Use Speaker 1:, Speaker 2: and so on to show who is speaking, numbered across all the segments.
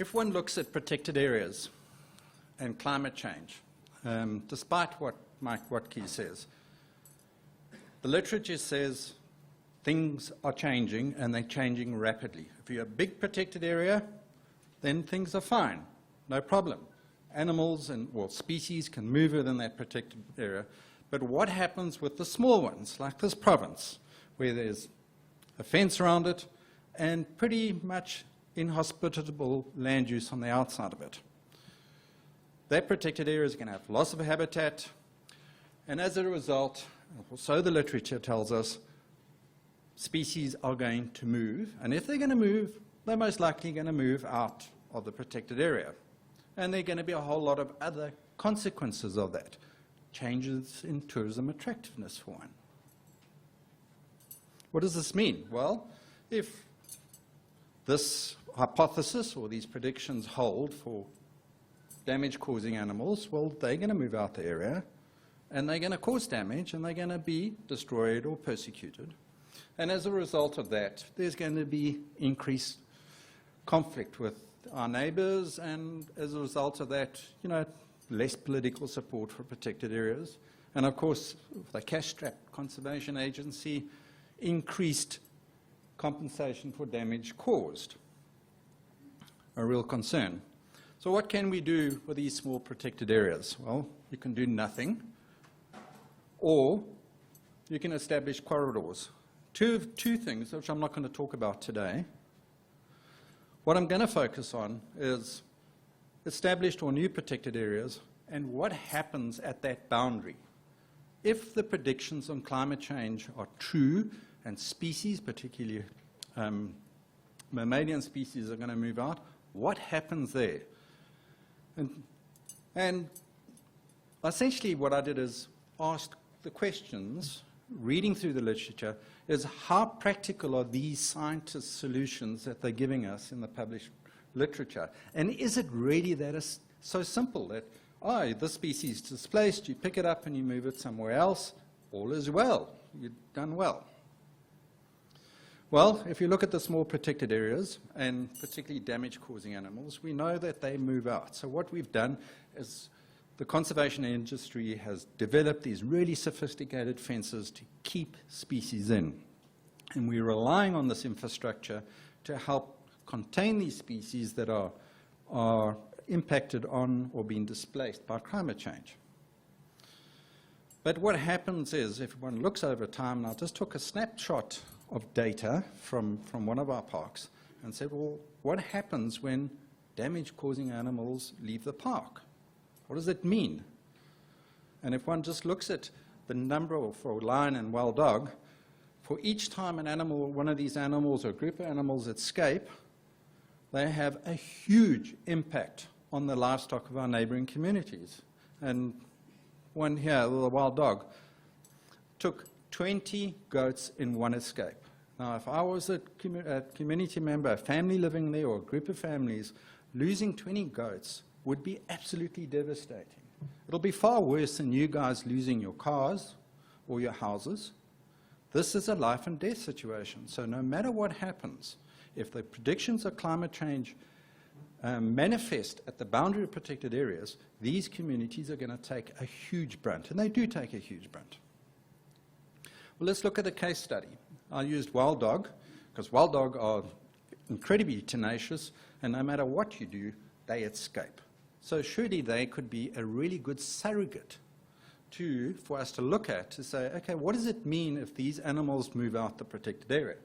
Speaker 1: If one looks at protected areas and climate change, despite what Mike Watkey says, the literature says things are changing, and they're changing rapidly. If you're a big protected area, then things are fine, no problem. Animals and, well, species can move within that protected area. But what happens with the small ones, like this province, where there's a fence around it and pretty much inhospitable land use on the outside of it? That protected area is going to have loss of habitat, and as a result, so the literature tells us, species are going to move, and if they're going to move, they're most likely going to move out of the protected area. And there are going to be a whole lot of other consequences of that. Changes in tourism attractiveness, for one. What does this mean? Well, if this hypothesis or these predictions hold for damage-causing animals, well, they're going to move out the area, and they're going to cause damage, and they're going to be destroyed or persecuted. And as a result of that, there's going to be increased conflict with our neighbors, and as a result of that, less political support for protected areas. And of course, the cash-strapped conservation agency, increased compensation for damage caused. A real concern. So what can we do with these small protected areas? Well, you can do nothing, or you can establish corridors. Two things, which I'm not going to talk about today. What I'm going to focus on is established or new protected areas and what happens at that boundary. If the predictions on climate change are true and species, particularly mammalian species, are going to move out, what happens there? And essentially what I did is ask the questions, reading through the literature, is how practical are these scientists' solutions that they're giving us in the published literature? And is it really that is so simple that, this species is displaced, you pick it up and you move it somewhere else, all is well, you've done well. Well, if you look at the small protected areas, and particularly damage-causing animals, we know that they move out. So what we've done is the conservation industry has developed these really sophisticated fences to keep species in. And we're relying on this infrastructure to help contain these species that are impacted on or being displaced by climate change. But what happens is, if one looks over time, and I just took a snapshot of data from one of our parks and said, well, what happens when damage-causing animals leave the park? What does it mean? And if one just looks at the number for lion and wild dog, for each time an animal, one of these animals or a group of animals escape, they have a huge impact on the livestock of our neighboring communities. And one here, the wild dog, took 20 goats in one escape. Now, if I was a community member, a family living there, or a group of families, losing 20 goats would be absolutely devastating. It'll be far worse than you guys losing your cars or your houses. This is a life and death situation. So no matter what happens, if the predictions of climate change manifest at the boundary of protected areas, these communities are going to take a huge brunt, and they do take a huge brunt. Well, let's look at a case study. I used wild dog, because wild dog are incredibly tenacious, and no matter what you do, they escape. So surely they could be a really good surrogate for us to look at, to say, okay, what does it mean if these animals move out the protected area?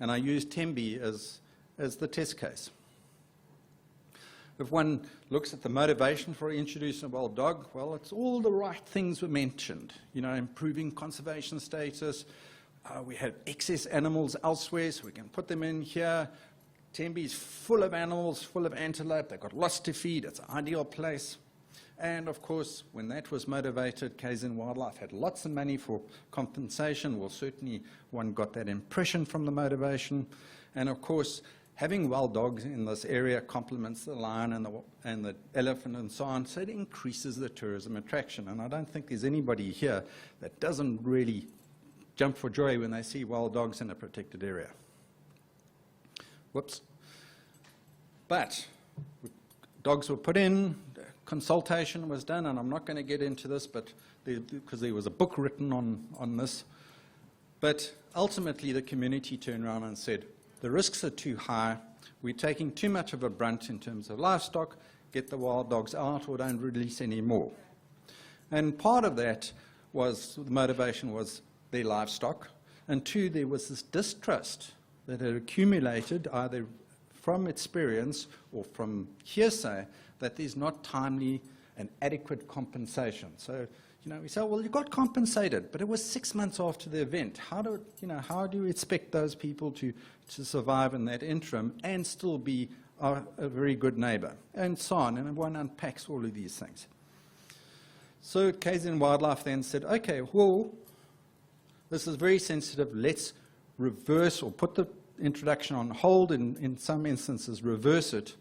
Speaker 1: And I used Tembe as the test case. If one looks at the motivation for introducing a wild dog, well, it's all the right things were mentioned. Improving conservation status. We had excess animals elsewhere, so we can put them in here. Tembe is full of animals, full of antelope. They've got lots to feed. It's an ideal place. And of course, when that was motivated, KZN Wildlife had lots of money for compensation. Well, certainly one got that impression from the motivation. And of course, having wild dogs in this area complements the lion and the elephant and so on, so it increases the tourism attraction. And I don't think there's anybody here that doesn't really jump for joy when they see wild dogs in a protected area. Whoops. But we dogs were put in, consultation was done, and I'm not going to get into this, but because there was a book written on this. But ultimately, the community turned around and said, the risks are too high, we're taking too much of a brunt in terms of livestock, get the wild dogs out or don't release any more. And part of that was, the motivation was their livestock, and two, there was this distrust that had accumulated either from experience or from hearsay that there's not timely and adequate compensation. So, we say, well, you got compensated, but it was 6 months after the event. How do you expect those people to survive in that interim and still be a very good neighbor? And so on, and one unpacks all of these things. So KZN Wildlife then said, okay, well, this is very sensitive. Let's reverse or put the introduction on hold, in some instances reverse it,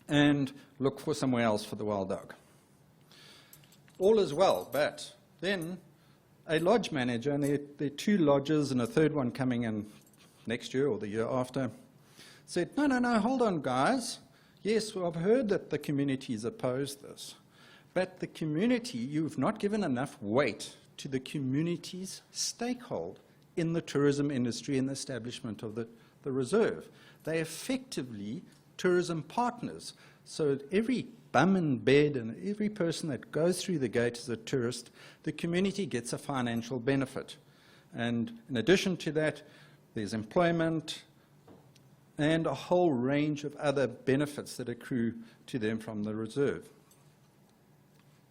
Speaker 1: and look for somewhere else for the wild dog. All is well, but then a lodge manager, and there are 2 lodges and a 3rd one coming in next year or the year after, said, no, hold on, guys. Yes, well, I've heard that the community's opposed this, but the community, you've not given enough weight to the community's stakeholder in the tourism industry and the establishment of the reserve. They're effectively tourism partners. So every bum and bed and every person that goes through the gate as a tourist, the community gets a financial benefit. And in addition to that, there's employment and a whole range of other benefits that accrue to them from the reserve.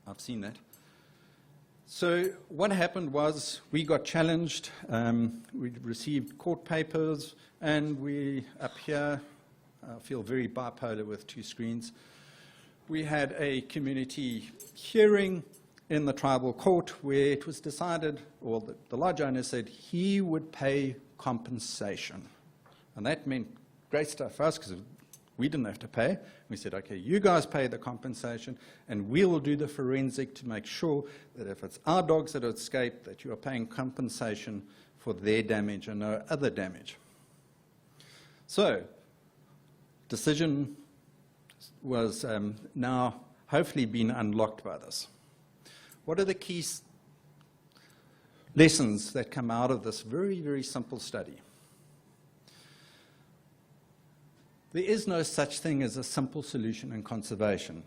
Speaker 1: I've seen that. So what happened was we got challenged, we received court papers, and we, up here, I feel very bipolar with 2 screens, we had a community hearing in the tribal court where it was decided, or the lodge owner said he would pay compensation. And that meant great stuff for us because we didn't have to pay. We said, okay, you guys pay the compensation, and we will do the forensic to make sure that if it's our dogs that have escaped, that you are paying compensation for their damage and no other damage. So, decision was now hopefully been unlocked by this. What are the key lessons that come out of this very, very simple study? There is no such thing as a simple solution in conservation.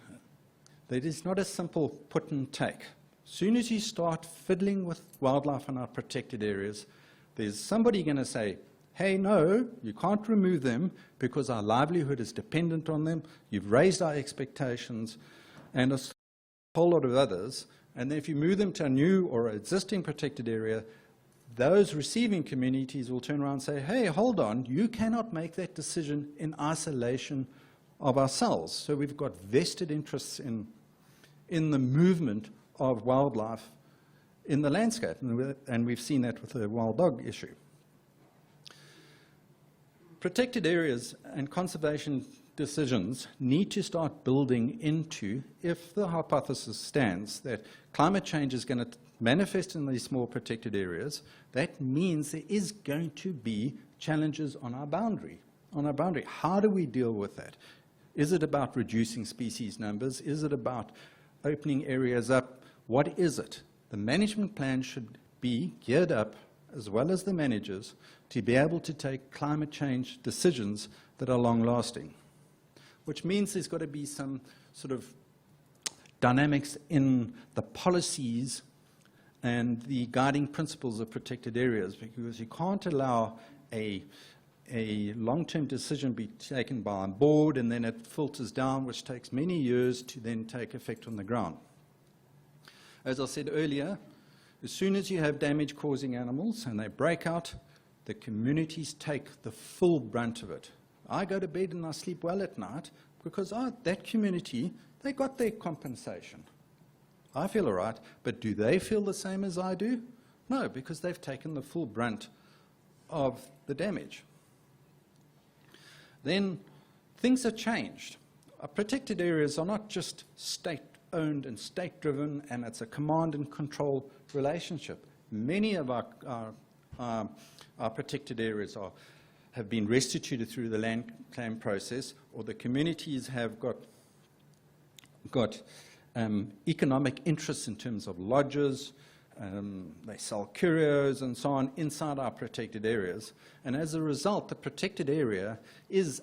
Speaker 1: There is not a simple put and take. As soon as you start fiddling with wildlife in our protected areas, there's somebody going to say, hey, no, you can't remove them because our livelihood is dependent on them. You've raised our expectations, and a whole lot of others. And then if you move them to a new or existing protected area, those receiving communities will turn around and say, hey, hold on, you cannot make that decision in isolation of ourselves. So we've got vested interests in the movement of wildlife in the landscape, and we've seen that with the wild dog issue. Protected areas and conservation decisions need to start building into, if the hypothesis stands that climate change is going to manifest in these small protected areas, that means there is going to be challenges on our boundary. How do we deal with that? Is it about reducing species numbers? Is it about opening areas up? What is it? The management plan should be geared up, as well as the managers, to be able to take climate change decisions that are long-lasting, which means there's got to be some sort of dynamics in the policies and the guiding principles of protected areas, because you can't allow a long-term decision be taken by a board and then it filters down, which takes many years to then take effect on the ground. As I said earlier, as soon as you have damage-causing animals and they break out, the communities take the full brunt of it. I go to bed and I sleep well at night because that community, they got their compensation. I feel all right, but do they feel the same as I do? No, because they've taken the full brunt of the damage. Then things have changed. Our protected areas are not just state-owned and state-driven, and it's a command and control relationship. Many of our protected areas have been restituted through the land claim process, or the communities have got got economic interests in terms of lodges. They sell curios and so on inside our protected areas. And as a result, the protected area is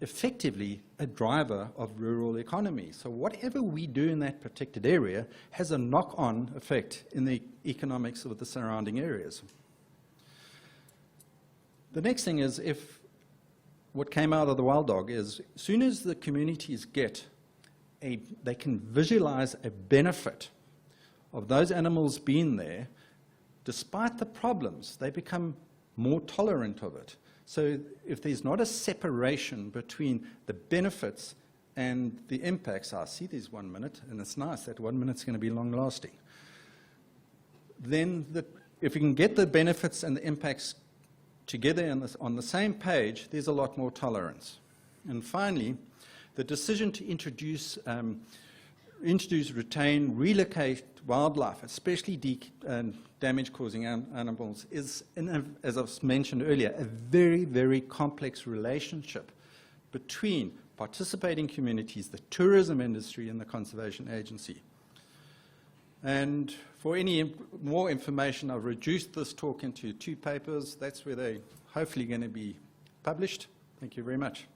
Speaker 1: effectively a driver of rural economy. So whatever we do in that protected area has a knock-on effect in the economics of the surrounding areas. The next thing is, if what came out of the wild dog is, as soon as the communities get they can visualize a benefit of those animals being there, despite the problems, they become more tolerant of it. So if there's not a separation between the benefits and the impacts, I see there's 1 minute, and it's nice that 1 minute's going to be long-lasting. Then if you can get the benefits and the impacts together on the same page, there's a lot more tolerance. And finally, the decision to introduce, retain, relocate wildlife, especially damage-causing animals, is, as I've mentioned earlier, a very, very complex relationship between participating communities, the tourism industry, and the conservation agency. And for any more information, I've reduced this talk into 2 papers. That's where they're hopefully going to be published. Thank you very much.